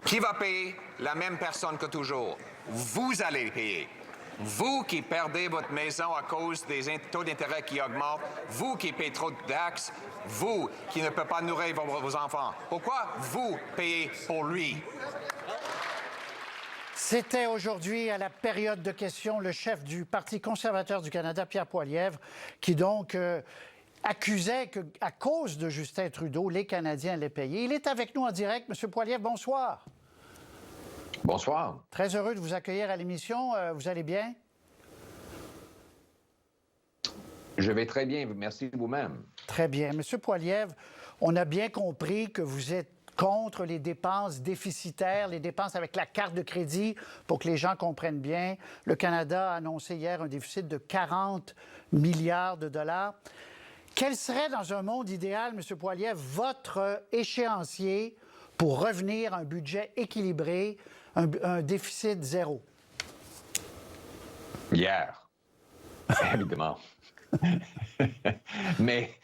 Qui va payer? La même personne que toujours. Vous allez payer. Vous qui perdez votre maison à cause des taux d'intérêt qui augmentent, vous qui payez trop de taxes, vous qui ne pouvez pas nourrir vos enfants. Pourquoi vous payez pour lui? C'était aujourd'hui, à la période de questions, le chef du Parti conservateur du Canada, Pierre Poilievre, qui donc accusait qu'à cause de Justin Trudeau, les Canadiens allaient payer. Il est avec nous en direct. Monsieur Poilievre, bonsoir. Bonsoir. Très heureux de vous accueillir à l'émission. Vous allez bien? Je vais très bien. Merci vous-même. Très bien. Monsieur Poilievre, on a bien compris que vous êtes contre les dépenses déficitaires, les dépenses avec la carte de crédit, pour que les gens comprennent bien. Le Canada a annoncé hier un déficit de 40 milliards de dollars. Quel serait, dans un monde idéal, M. Poilievre, votre échéancier pour revenir à un budget équilibré, un déficit zéro? Hier, évidemment. Mais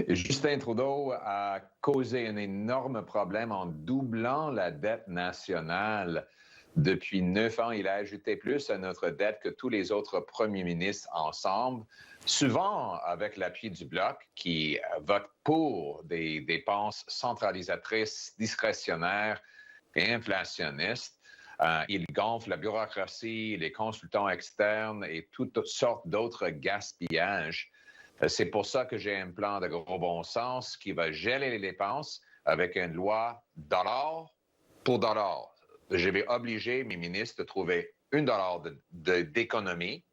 Justin Trudeau a causé un énorme problème en doublant la dette nationale. Depuis 9 ans, il a ajouté plus à notre dette que tous les autres premiers ministres ensemble, souvent avec l'appui du Bloc qui vote pour des dépenses centralisatrices, discrétionnaires et inflationnistes. Il gonfle la bureaucratie, les consultants externes et toutes sortes d'autres gaspillages. C'est pour ça que j'ai un plan de gros bon sens qui va geler les dépenses avec une loi dollar pour dollar. Je vais obliger mes ministres de trouver $1 d'économie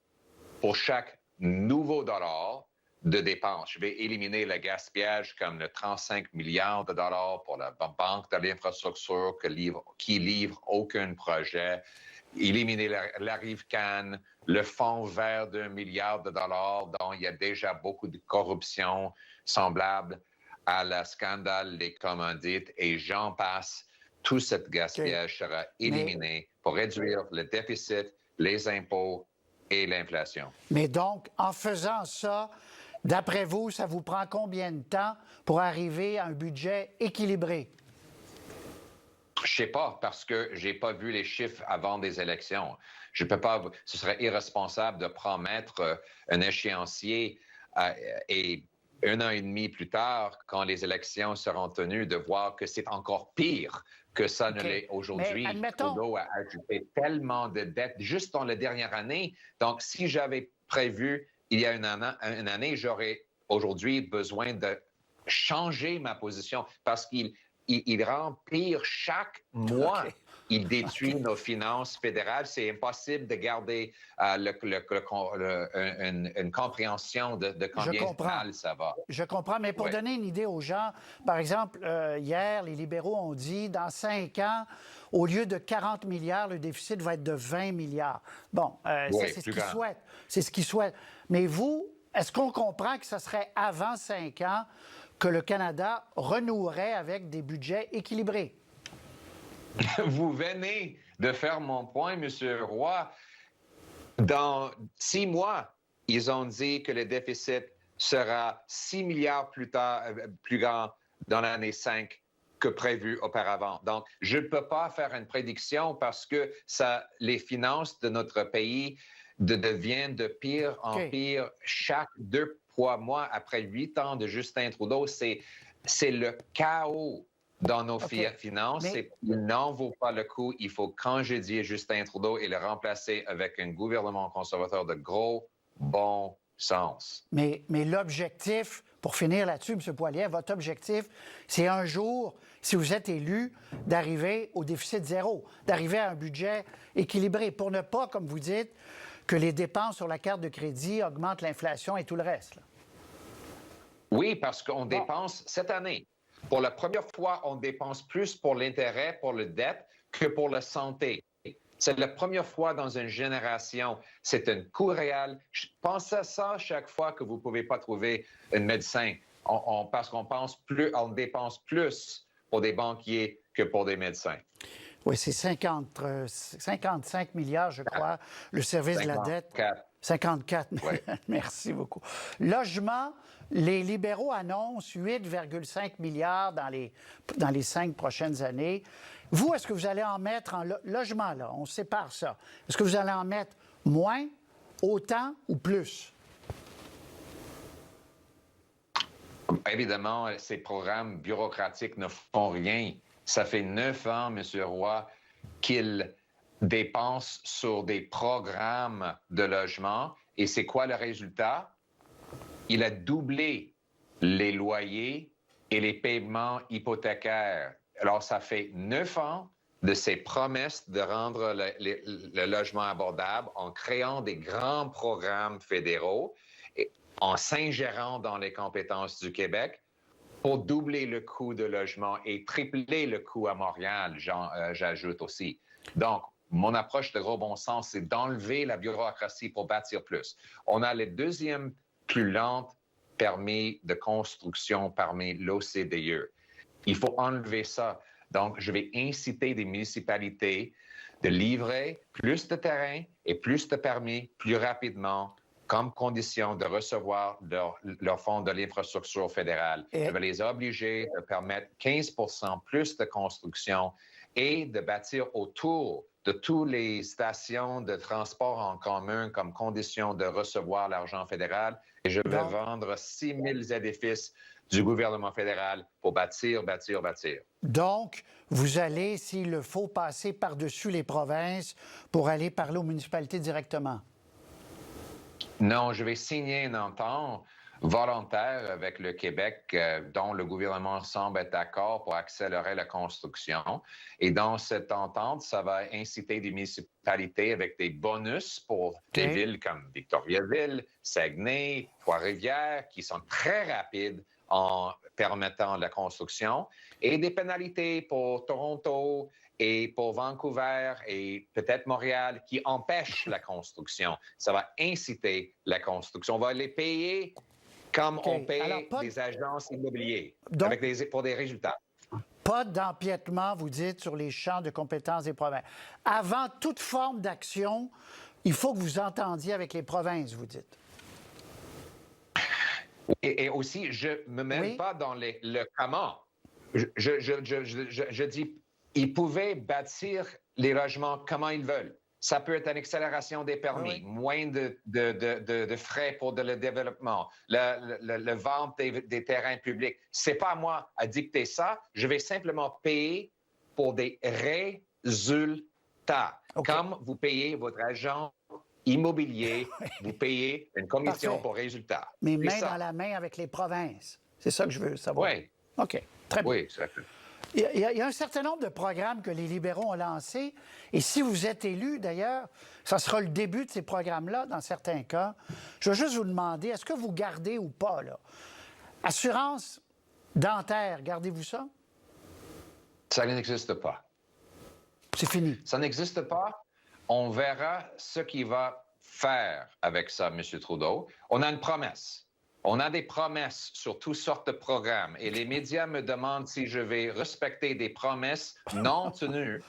pour chaque nouveau dollar de dépenses. Je vais éliminer le gaspillage comme le 35 milliards de dollars pour la Banque de l'infrastructure qui livre aucun projet. Éliminer la rive Cannes, le fonds vert d'1 milliard de dollars dont il y a déjà beaucoup de corruption semblable à la scandale des commandites et j'en passe. Tout ce gaspillage sera éliminé pour réduire le déficit, les impôts et l'inflation. Mais donc, en faisant ça, d'après vous, ça vous prend combien de temps pour arriver à un budget équilibré? Je ne sais pas, parce que je n'ai pas vu les chiffres avant des élections. Je peux pas, ce serait irresponsable de promettre un échéancier et 1 an et demi plus tard, quand les élections seront tenues, de voir que c'est encore pire que ça ne l'est aujourd'hui. Trudeau a ajouté tellement de dettes juste dans la dernière année. Donc, si j'avais prévu il y a une année, j'aurais aujourd'hui besoin de changer ma position parce qu'il rend pire chaque mois. Okay. Il détruit nos finances fédérales. C'est impossible de garder une compréhension de combien mal ça va. Je comprends, mais pour donner une idée aux gens, par exemple, hier, les libéraux ont dit, dans 5 ans, au lieu de 40 milliards, le déficit va être de 20 milliards. Bon, c'est ce qu'ils souhaitent. C'est ce qu'ils souhaitent. Mais vous, est-ce qu'on comprend que ce serait avant 5 ans que le Canada renouerait avec des budgets équilibrés? Vous venez de faire mon point, M. Roy. Dans 6 mois, ils ont dit que le déficit sera 6 milliards plus grand dans l'année 5 que prévu auparavant. Donc, je ne peux pas faire une prédiction parce que les finances de notre pays deviennent de pire en pire chaque 2-3 mois après 8 ans de Justin Trudeau. C'est le chaos dans nos finances. Il n'en vaut pas le coup. Il faut congédier Justin Trudeau et le remplacer avec un gouvernement conservateur de gros bon sens. Mais l'objectif, pour finir là-dessus, M. Poilievre, votre objectif, c'est un jour, si vous êtes élu, d'arriver au déficit zéro, d'arriver à un budget équilibré, pour ne pas, comme vous dites, que les dépenses sur la carte de crédit augmentent l'inflation et tout le reste. Là. Oui, parce qu'on dépense cette année. Pour la première fois, on dépense plus pour l'intérêt, pour la dette, que pour la santé. C'est la première fois dans une génération. C'est un coût réel. Pensez à ça chaque fois que vous ne pouvez pas trouver un médecin. Parce qu'on dépense plus pour des banquiers que pour des médecins. Oui, c'est 55 milliards, je crois, le service 54. De la dette. 54, oui. Merci beaucoup. Logement, les libéraux annoncent 8,5 milliards dans les 5 prochaines années. Vous, est-ce que vous allez en mettre en logement, là? On sépare ça. Est-ce que vous allez en mettre moins, autant ou plus? Évidemment, ces programmes bureaucratiques ne font rien. Ça fait 9 ans, M. Roy, qu'ils dépensent sur des programmes de logement. Et c'est quoi le résultat? Il a doublé les loyers et les paiements hypothécaires. Alors, ça fait 9 ans de ces promesses de rendre le logement abordable en créant des grands programmes fédéraux, et en s'ingérant dans les compétences du Québec pour doubler le coût de logement et tripler le coût à Montréal, j'ajoute aussi. Donc, mon approche de gros bon sens, c'est d'enlever la bureaucratie pour bâtir plus. On a le deuxième plus lent permis de construction parmi l'OCDE. Il faut enlever ça. Donc, je vais inciter des municipalités de livrer plus de terrain et plus de permis plus rapidement comme condition de recevoir leur fonds de l'infrastructure fédérale. Je vais les obliger à permettre 15 plus de construction et de bâtir autour de toutes les stations de transport en commun comme condition de recevoir l'argent fédéral. Et je vais vendre 6 000 édifices du gouvernement fédéral pour bâtir. Donc, vous allez, s'il le faut, passer par-dessus les provinces pour aller parler aux municipalités directement? Non, je vais signer une entente volontaire avec le Québec dont le gouvernement semble être d'accord pour accélérer la construction. Et dans cette entente, ça va inciter des municipalités avec des bonus pour des villes comme Victoriaville, Saguenay, Trois-Rivières, qui sont très rapides en permettant la construction, et des pénalités pour Toronto et pour Vancouver et peut-être Montréal qui empêchent la construction. Ça va inciter la construction. On va les payer comme on paye des agences immobilières pour des résultats. Pas d'empiètement, vous dites, sur les champs de compétences des provinces. Avant toute forme d'action, il faut que vous entendiez avec les provinces, vous dites. Et aussi, je ne me mêle pas dans le comment. Je dis, ils pouvaient bâtir les logements comment ils veulent. Ça peut être une accélération des permis, moins de frais pour le développement, le vente des terrains publics. C'est pas à moi à dicter ça. Je vais simplement payer pour des résultats. Comme vous payez votre agent immobilier, vous payez une commission pour résultat. Mais main dans la main avec les provinces. C'est ça que je veux savoir. Oui. OK, très bien. Oui, exactement. Il y a un certain nombre de programmes que les libéraux ont lancés. Et si vous êtes élu, d'ailleurs, ça sera le début de ces programmes-là, dans certains cas. Je veux juste vous demander, est-ce que vous gardez ou pas, là? Assurance dentaire, gardez-vous ça? Ça n'existe pas. C'est fini. Ça n'existe pas. On verra ce qu'il va faire avec ça, M. Trudeau. On a une promesse. On a des promesses sur toutes sortes de programmes et les médias me demandent si je vais respecter des promesses non tenues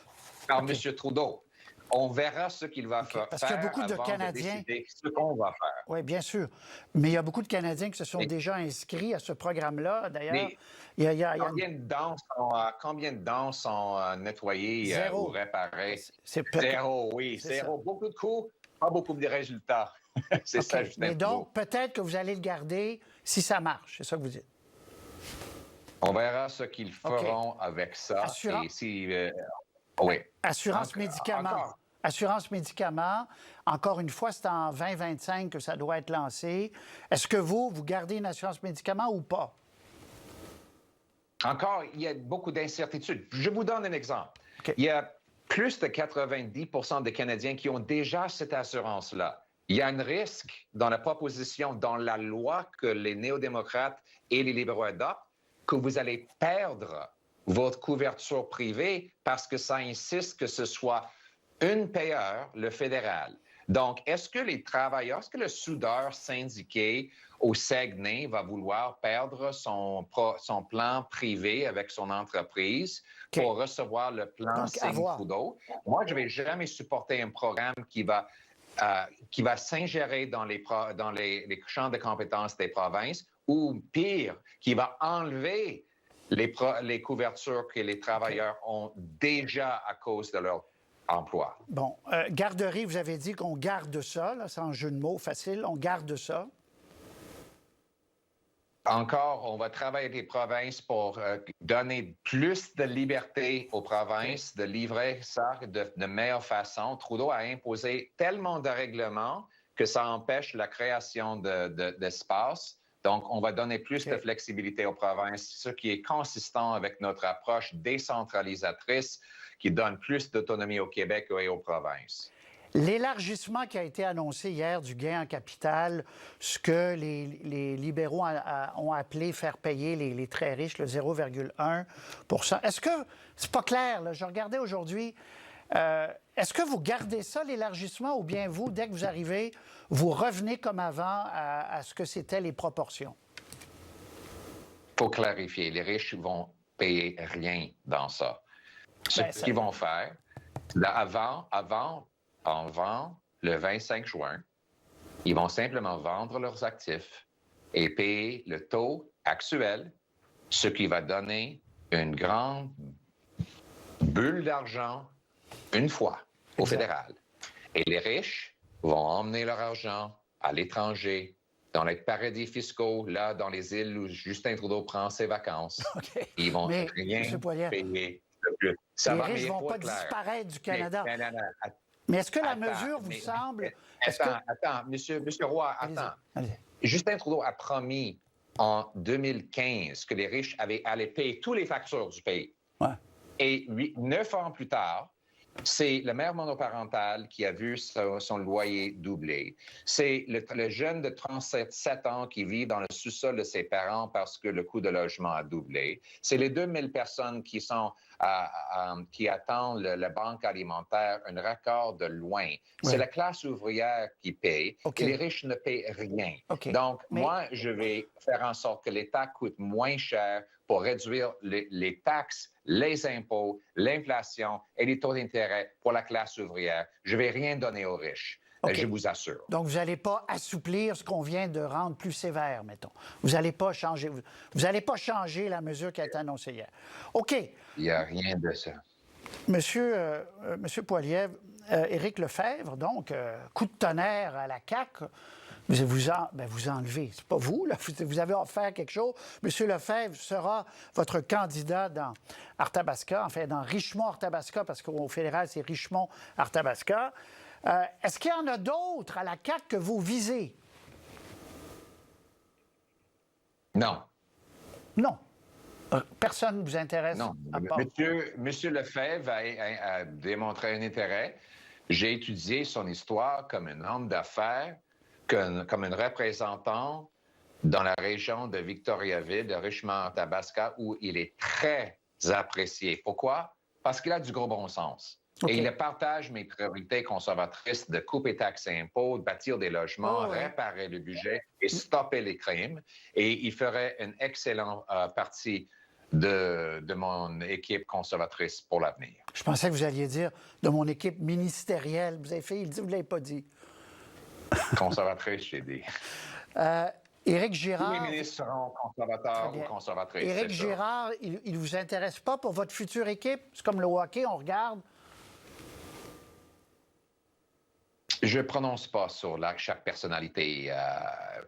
par M. Trudeau. On verra ce qu'il va faire Parce qu'il y a beaucoup de Canadiens... de décider ce qu'on va faire. Oui, bien sûr. Mais il y a beaucoup de Canadiens qui se sont déjà inscrits à ce programme-là. D'ailleurs, combien de dents sont nettoyées ou réparées? Zéro, oui. Zéro. Beaucoup de coûts, pas beaucoup de résultats. C'est ça, Justin. Mais donc, peut-être que vous allez le garder si ça marche. C'est ça que vous dites. On verra ce qu'ils feront avec ça. Assurance médicaments. Assurance médicaments, encore une fois, c'est en 2025 que ça doit être lancé. Est-ce que vous gardez une assurance médicaments ou pas? Encore, il y a beaucoup d'incertitudes. Je vous donne un exemple. Il y a plus de 90 des Canadiens qui ont déjà cette assurance-là. Il y a un risque dans la proposition, dans la loi que les néo-démocrates et les libéraux adoptent, que vous allez perdre votre couverture privée parce que ça insiste que ce soit un payeur, le fédéral. Donc, est-ce que les travailleurs, est-ce que le soudeur syndiqué au Saguenay va vouloir perdre son plan privé avec son entreprise pour recevoir le plan Trudeau? Moi, je ne vais jamais supporter un programme qui va s'ingérer dans les champs de compétences des provinces ou, pire, qui va enlever les couvertures que les travailleurs ont déjà à cause de leur emploi. Bon, garderie, vous avez dit qu'on garde ça, là, c'est un jeu de mots facile, on garde ça. Encore, on va travailler avec les provinces pour donner plus de liberté aux provinces de livrer ça de meilleure façon. Trudeau a imposé tellement de règlements que ça empêche la création d'espace. Donc, on va donner plus de flexibilité aux provinces, ce qui est consistant avec notre approche décentralisatrice qui donne plus d'autonomie au Québec et aux provinces. L'élargissement qui a été annoncé hier du gain en capital, ce que les libéraux ont appelé faire payer les très riches, le 0,1 %. Est-ce que, c'est pas clair, là, je regardais aujourd'hui, est-ce que vous gardez ça, l'élargissement, ou bien vous, dès que vous arrivez, vous revenez comme avant à ce que c'était les proportions? Il faut clarifier, les riches vont payer rien dans ça. Ce qu'ils vont faire, là, avant le 25 juin, ils vont simplement vendre leurs actifs et payer le taux actuel, ce qui va donner une grande bulle d'argent une fois au fédéral. Et les riches vont emmener leur argent à l'étranger, dans les paradis fiscaux, là, dans les îles où Justin Trudeau prend ses vacances. Okay. Ils vont rien payer de plus. Les riches ne vont pas disparaître du Canada. Mais est-ce que la mesure vous semble... Attends, Monsieur Roy, attends. Justin Trudeau a promis en 2015 que les riches allaient payer toutes les factures du pays. Ouais. Et 9 ans plus tard, c'est le mère monoparental qui a vu son loyer doubler. C'est le jeune de 37 ans qui vit dans le sous-sol de ses parents parce que le coût de logement a doublé. C'est les 2000 personnes qui attendent la banque alimentaire un raccord de loin. Ouais. C'est la classe ouvrière qui paye et les riches ne paient rien. Donc, moi, je vais faire en sorte que l'État coûte moins cher pour réduire les taxes, les impôts, l'inflation et les taux d'intérêt pour la classe ouvrière. Je ne vais rien donner aux riches, je vous assure. Donc, vous n'allez pas assouplir ce qu'on vient de rendre plus sévère, mettons. Vous n'allez pas changer, la mesure qui a été annoncée hier. OK. Il n'y a rien de ça. Monsieur Poilievre, Éric Lefebvre, donc, coup de tonnerre à la CAQ. Vous enlevez. C'est pas vous, là. Vous avez offert quelque chose. M. Lefebvre sera votre candidat dans Arthabaska, enfin dans Richmond-Arthabaska, parce qu'au fédéral, c'est Richmond-Arthabaska. Est-ce qu'il y en a d'autres à la CAQ que vous visez? Non. Non. Personne ne vous intéresse? Non. Monsieur Lefebvre a démontré un intérêt. J'ai étudié son histoire comme un homme d'affaires, comme un représentant dans la région de Victoriaville, de Richmond-Arthabaska, où il est très apprécié. Pourquoi? Parce qu'il a du gros bon sens. Et il partage mes priorités conservatrices de couper taxes et impôts, de bâtir des logements, réparer le budget et stopper les crimes. Et il ferait une excellente partie de mon équipe conservatrice pour l'avenir. Je pensais que vous alliez dire de mon équipe ministérielle. Vous ne l'avez pas dit. Conservatrice, j'ai dit. Éric Girard... Tous les ministres seront conservateurs ou conservatrices. Éric Girard, il ne vous intéresse pas pour votre future équipe? C'est comme le hockey, on regarde. Je ne prononce pas sur chaque personnalité.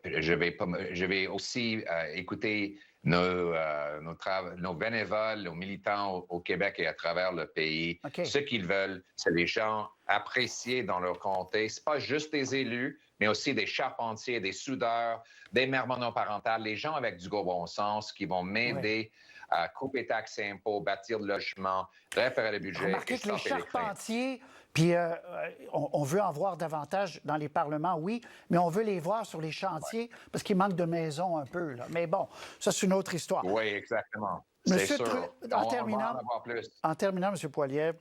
Je vais aussi écouter nos bénévoles, nos militants au Québec et à travers le pays. Ce qu'ils veulent, c'est les gens appréciés dans leur comté. Ce n'est pas juste des élus, mais aussi des charpentiers, des soudeurs, des mères monoparentales, les gens avec du gros bon sens qui vont m'aider à couper taxes et impôts, bâtir le logement, réparer le budget. Remarquez que les charpentiers, puis on veut en voir davantage dans les parlements, oui, mais on veut les voir sur les chantiers parce qu'il manque de maisons un peu. Là. Mais bon, ça, c'est une autre histoire. Oui, exactement. Monsieur c'est sûr. En terminant, M. Poilievre,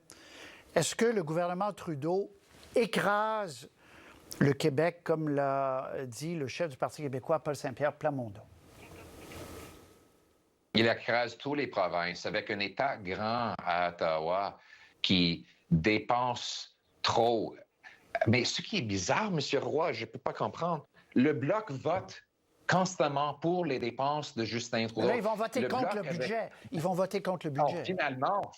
est-ce que le gouvernement Trudeau écrase le Québec, comme l'a dit le chef du Parti québécois, Paul Saint-Pierre Plamondon? Il écrase toutes les provinces avec un État grand à Ottawa qui dépense trop. Mais ce qui est bizarre, M. Roy, je ne peux pas comprendre, le Bloc vote constamment pour les dépenses de Justin Trudeau. Là, ils vont voter contre le Bloc budget. Ils vont voter contre le Non, budget.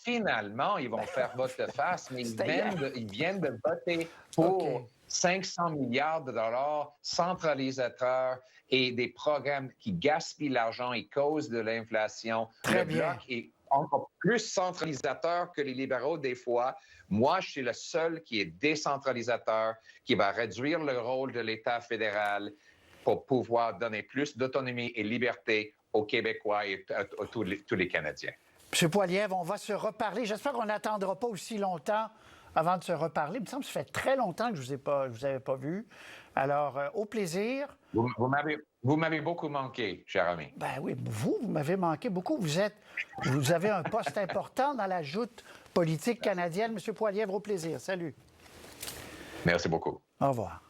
finalement, ils vont faire vote de face, mais ils viennent de voter pour 500 milliards de dollars centralisateurs et des programmes qui gaspillent l'argent et causent de l'inflation. Très le bien. Bloc est encore plus centralisateur que les libéraux des fois. Moi, je suis le seul qui est décentralisateur, qui va réduire le rôle de l'État fédéral pour pouvoir donner plus d'autonomie et liberté aux Québécois et à tous les Canadiens. M. Poilievre, on va se reparler. J'espère qu'on n'attendra pas aussi longtemps avant de se reparler. Il me semble que ça fait très longtemps que je ne vous avais pas vu. Alors, au plaisir. Vous m'avez beaucoup manqué, cher ami. Ben oui, vous m'avez manqué beaucoup. Vous avez un poste important dans la joute politique canadienne. M. Poilievre, au plaisir. Salut. Merci beaucoup. Au revoir.